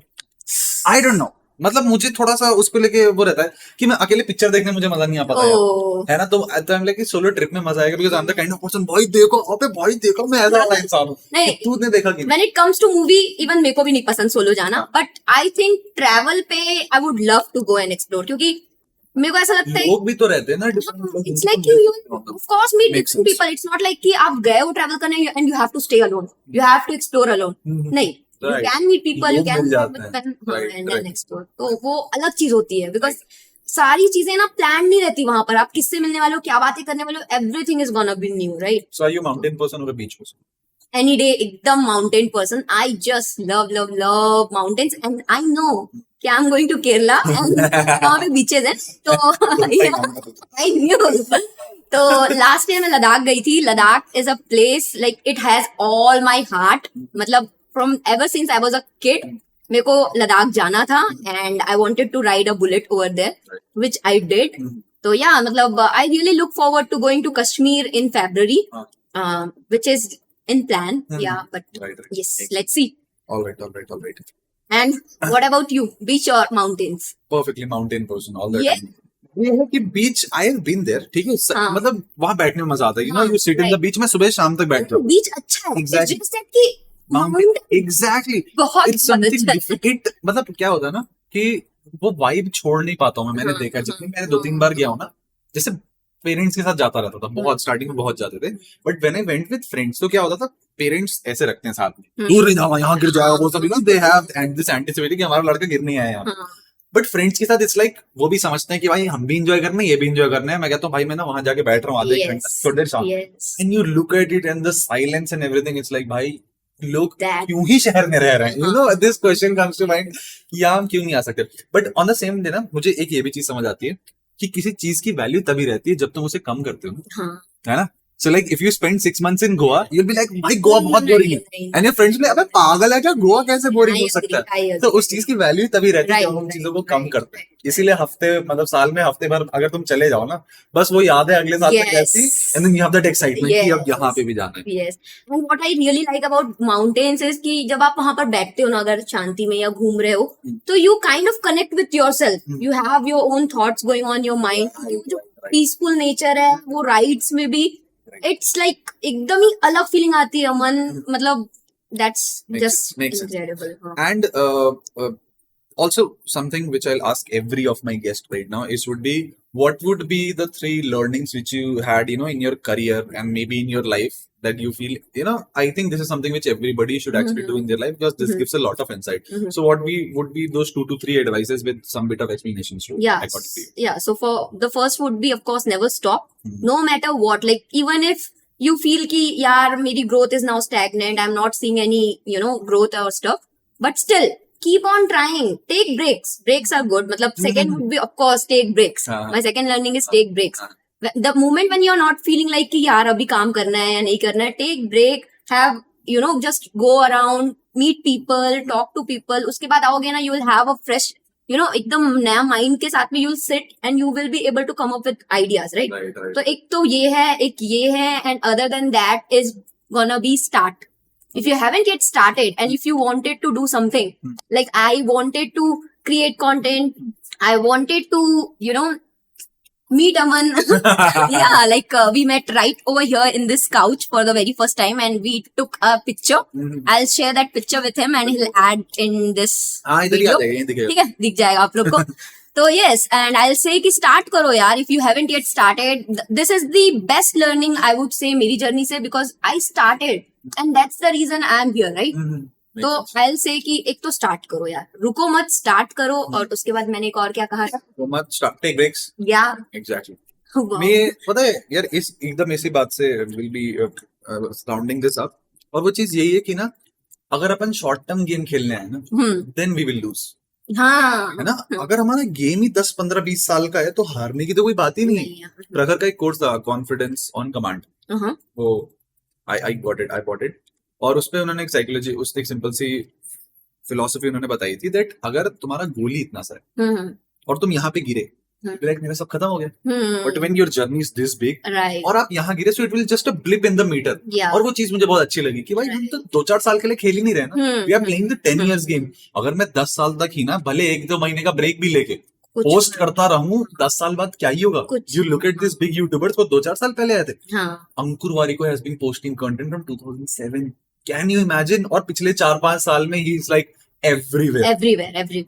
आई डोंट नो, मतलब मुझे थोड़ा सा उसको लेके वो रहता है कि मैं अकेले पिक्चर देखने में मुझे मजा नहीं आ पाता है ना, तो आई एम लाइक सोलो ट्रिप में मजा आएगा because I am the kind of person, भाई देखो अबे भाई देखो मैं ऐसा वाला इंसान हूं. नहीं, तूने देखा कि when it comes to movie, even मेरे को भी नहीं पसंद सोलो जाना, बट आई थिंक ट्रैवल पे I would love to go and explore, क्योंकि मेरे को ऐसा लगता है लोग भी तो रहते हैं ना, it's like you of course meet different people. It's not like कि आप गए हो ट्रैवल करने and you have to stay alone, you have to explore alone. नहीं, you can meet people, you can and explore. तो वो अलग चीज होती है, बिकॉज सारी चीजें ना प्लान नहीं रहती वहां पर. आप किससे मिलने वाले हो, क्या बातें करने वाले हो, everything is gonna be new, right? So are you mountain person और a beach person? Any day, एकदम mountain person. I just love mountains, and I know कि I am going to Kerala and वहां पे बीचेस हैं, तो I knew. तो last year मैं लद्दाख गई थी. Ladakh is a place like it has all my heart. मतलब from ever since I was a kid मेरे को लद्दाख जाना था, and I wanted to ride a bullet over there, which I did. तो या मतलब I really look forward to going to Kashmir in February, which is in plan. Yeah, but Right. yes, let's see. All right. And what about you? Beach or mountains? Perfectly mountain person all the Yeah. time. ये है कि बीच आई have been there, ठीक है, मतलब वहां बैठने में मजा आता है, you know, you sit in the beach में सुबह शाम तक बैठते हो. बीच अच्छा है. Exactly. It's just that कि mountain एग्जैक्टली बहुत इट्स समथिंग अच्छा है. डिफरेंट. मतलब क्या होता है ना कि वो वाइब छोड़ नहीं पाता हूँ मैं. मैंने देखा जितनी मैंने 2-3 बार गया हूँ ना, जैसे पेरेंट्स के साथ जाता रहता था, बहुत स्टार्टिंग में बहुत जाते थे, but when I went with friends तो क्या होता था, पेरेंट्स ऐसे रखते हैं साथ में, दूर नहीं जाओ यहाँ गिर जाएगा, वो सब, you know, they have and this anticipate कि हमारा लड़का गिर नहीं आया यहाँ. बट फ्रेंड्स के साथ इट्स लाइक वो भी समझते हैं कि भाई हम भी इंजॉय करना है, ये भी इंजॉय करना है. मैं कहता हूँ भाई मैं ना वहां जाके बैठ रहा हूँ आधे एक घंटा, थोड़ी देर शाम, and you look at it and the silence and everything, it's like भाई लोग क्यों ही शहर में रह रहे हैं, you know, this question comes to mind कि हम क्यों नहीं आ सकते. But on the same day ना मुझे एक ये भी चीज समझ आती है कि किसी चीज की वैल्यू तभी रहती है जब तुम उसे कम करते हो, है ना. So like if you spend 6 months in Goa, you'll be like, भाई गोवा बहुत बोरिंग है, and your friends will be like, अबे पागल है क्या, गोवा कैसे बोरिंग हो सकता है. तो उस चीज की वैल्यू तभी रहती है जब हम चीजों को कम करते हैं. इसीलिए हफ्ते मतलब साल में हफ्ते भर अगर तुम चले जाओ ना, बस वो याद है अगले साल तक ऐसी, and then you have that excitement कि अब यहाँ पे भी जाना है. Yes. And what I really like about mountains is कि जब आप वहां पर बैठते हो ना, अगर शांति में या घूम रहे हो, तो you kind of connect with yourself. You have your own thoughts going on your mind. जो peaceful nature है वो राइड्स में भी इट्स लाइक एकदम ही अलग फीलिंग आती है. मन मतलब that's just incredible. And also something which I'll ask every of my guests right now is would be, what would be the 3 learnings which you had, you know, in your career and maybe in your life that you feel, you know, I think this is something which everybody should actually do in their life because this gives a lot of insight. So what would be those 2 to 3 advices with some bit of explanations too? Yeah, so for the first would be, of course, never stop. No matter what, like even if you feel ki yaar meri growth is now stagnant, I'm not seeing any, you know, growth or stuff, but still keep on trying. Take breaks are good. Matlab second would be, of course, take breaks. My second learning is take breaks. The moment when you're not feeling like कि यार अभी काम करना है या नहीं करना है, take break, have, you know, just go around, meet people, talk to people. उसके बाद आओगे ना, you will have a fresh, एकदम नया माइंड के साथ में you'll sit and you will be able to come up with ideas, right? Right. तो एक तो ये है, एक ये है, and other than that is gonna be start. If you haven't yet started and if you wanted to do something, like I wanted to create content, I wanted to, meet Aman. Yeah, like we met right over here in this couch for the very first time and we took a picture. I'll share that picture with him and he'll add in this video. ठीक है, दिख जाएगा आप लोग को. तो yes, and I'll say कि start करो यार. If you haven't yet started, this is the best learning I would say मेरी journey से, because I started and that's the reason I am here, right? तो I'll say कि एक तो start करो यार, रुको मत, start करो. और उसके बाद मैंने एक और क्या कहा था, तो मत start, take breaks. Yeah, Exactly. मैं पता है यार, इस एकदम ऐसी बात से will be rounding this up. और वो चीज यही है कि ना, अगर अपन शॉर्ट टर्म गेम खेलने आए ना, then we will lose. हाँ, है ना. अगर हमारा गेम ही 10, 15, 20 साल का है तो हारने की तो कोई बात ही नहीं है. प्रखर का एक कोर्स था, कॉन्फिडेंस ऑन कमांड, वो आई गॉट इट. और उसपे उन्होंने एक साइकोलॉजी, उस एक सिंपल सी फिलोसफी उन्होंने बताई थी, दैट अगर तुम्हारा गोल ही इतना सा है और तुम यहाँ पे गिरे, लाइक मेरा सब खत्म हो गया. But when your journey is this big और आप यहाँ गिरे, so it will just a blip in the meter. और वो चीज मुझे बहुत अच्छी लगी कि भाई हम तो 2-4 साल के लिए खेल ही नहीं रहे ना. We are playing the 10 years game. अगर मैं 10 साल तक ही ना, भले 1-2 महीने का ब्रेक भी लेके पोस्ट करता रहूं, 10 साल बाद क्या ही होगा. You look at this big youtubers, वो 2-4 साल पहले आए थे. Ankur Warikoo has been posting content from 2007. Can you imagine? और पिछले 4-5 साल में ही इज लाइक एवरीवेयर.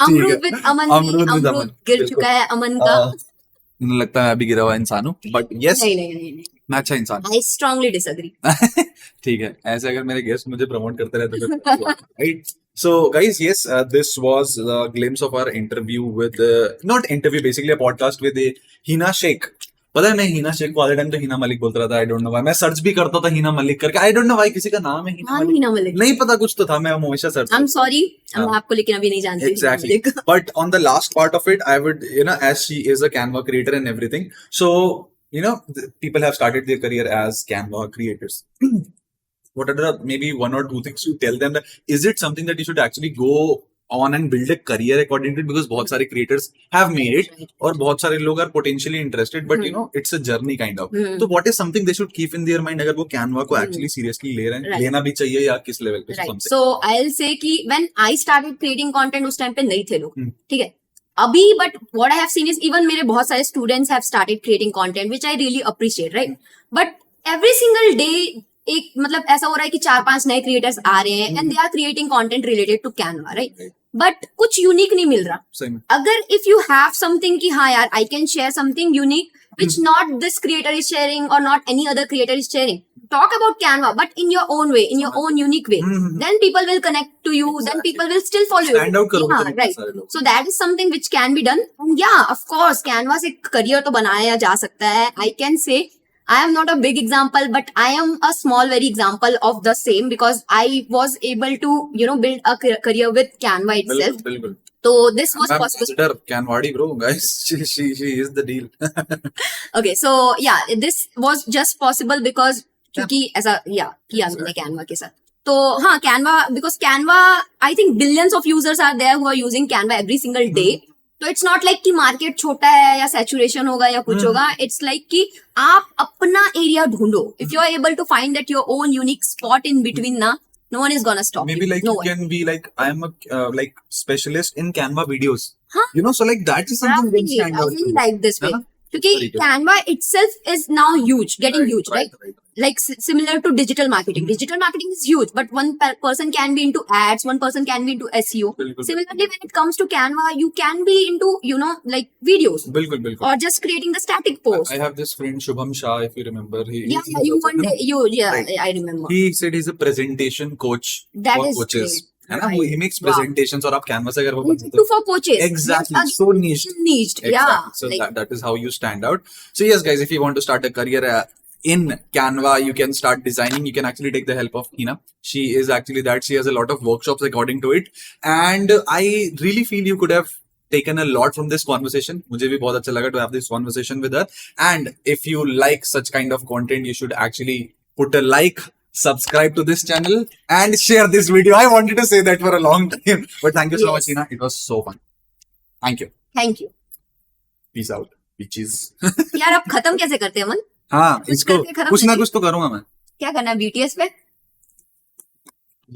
अमरूद विद अमन गिर चुका है अमन का. मुझे लगता है अभी गिरा हुआ इंसान हूँ, बट यस, नहीं, मैं अच्छा इंसान. I strongly disagree. ठीक है, ऐसे अगर मेरे गेस्ट मुझे प्रमोट करते रहते तो right. So guys, yes, this was a glimpse of our interview with, not interview, basically a podcast with Hina Sheikh. पता है, मैं हीना शेख को आधे टाइम तो हीना मलिक बोलता रहता. आई डोंट नो व्हाई. मैं सर्च भी करता था हीना मलिक करके. आई डोंट नो व्हाई किसी का नाम है हीना मलिक. नहीं पता, कुछ तो था, मैं हमेशा सर्च. आई एम सॉरी, मैं आपको लेकिन अभी नहीं जानती. Exactly. But on the last part of it, I would, as she is a Canva creator and everything, so people have started their career as Canva creators. What are the maybe 1 or 2 things you tell them, that is it something that you should actually go on and build a career according to it, because बहुत सारे creators have made it और बहुत सारे लोग are potentially interested, but it's a journey kind of. So what is something they should keep in their mind अगर वो Canva को actually seriously ले रहे हैं, लेना भी चाहिए या किस level पे? So I'll say कि when I started creating content, उस टाइम पे नहीं थे लोग, ठीक है. अभी but what I have seen is even मेरे बहुत सारे students have started creating content, which I really appreciate, right? But every single day एक मतलब ऐसा हो रहा है कि 4-5 नए क्रिएटर्स आ रहे हैं and they are creating content related to Canva, right? But कुछ यूनिक नहीं मिल रहा. अगर इफ यू हैव समथिंग कि हाँ यार, I can share something unique which not this creator is sharing or not any other creator is sharing, talk about Canva but in your own way, in your own unique way. Then people will connect to you. Then people will still follow you. Stand out करो. Yeah, right. So that is something which can be done. And yeah, of course, Canva से career तो बनाया जा सकता है. I can say I am not a big example, but I am a small, very example of the same, because I was able to, build a career with Canva itself. बिल्कुल. So this was possible. Canvadi bro, guys, she is the deal. Okay, so yeah, this was just possible because क्योंकि ऐसा किया मैंने Canva के साथ. तो हाँ, Canva, because Canva, I think billions of users are there who are using Canva every single day. तो it's not like कि मार्केट छोटा है या सैचुरेशन होगा या कुछ होगा. इट्स लाइक कि आप अपना एरिया ढूंढो. If you are able to find that your own unique spot in between ना, no one is gonna stop maybe you. Like no you can be like, I am a like specialist in Canva videos, so like that is something that stand out. I really like this way क्योंकि Canva itself is now huge, getting huge, right? Like similar to digital marketing. Digital marketing is huge, but one person can be into ads, one person can be into SEO. Similarly, when it comes to Canva, you can be into, like videos. Bilkul. Or just creating the static post. I have this friend Shubham Shah, if you remember. I remember. He said he's a presentation coach for coaches. है ना, he makes presentations और आप Canva से अगर वो बनाते for coaches. Exactly. So niched. Yeah. So that is how you stand out. So yes, guys, if you want to start a career in Canva, you can start designing. You can actually take the help of Hina. She is actually that. She has a lot of workshops according to it. And I really feel you could have taken a lot from this conversation. मुझे भी बहुत अच्छा लगा to have this conversation with her. And if you like such kind of content, you should actually put a like subscribe to this channel and share this video. I wanted to say that for a long time, but thank you so much, Hina. It was so fun. Thank you. Thank you. Peace out, bitches. यार अब खत्म कैसे करते हैं अमन? हाँ, इसको करके खत्म कुछ ना करिए। कुछ तो करूंगा मैं। क्या करना है BTS पे?